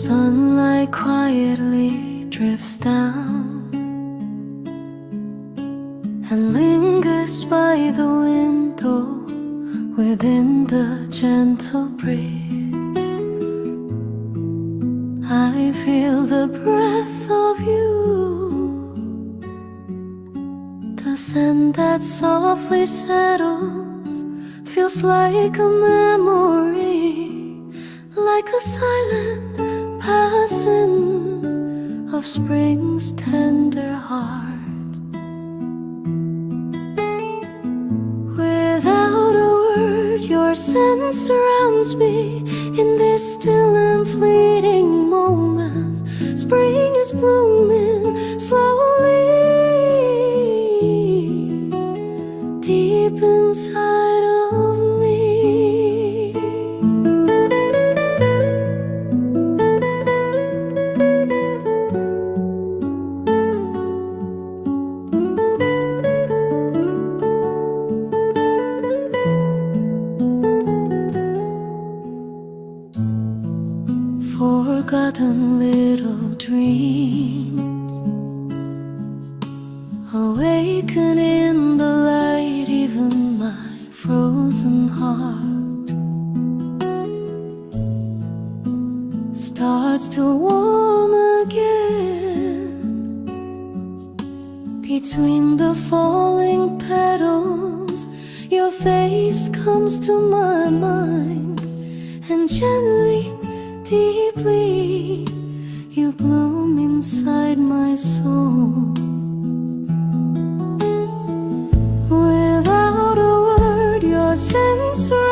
Sunlight quietly drifts down and lingers by the window within the gentle breeze. I feel the breath of you, the scent that softly settles, feels like a memory, like a silent passing of spring's tender heart. Without a word, your scent surrounds me in this still and fleeting moment. Spring is blooming slowly deep inside of me. Forgotten little dreams awaken in the light, even my frozen heart starts to warm again. Between the falling petals, your face comes to my mind, and gently, deeply, you bloom inside my soul. Without a word, your scent surrounds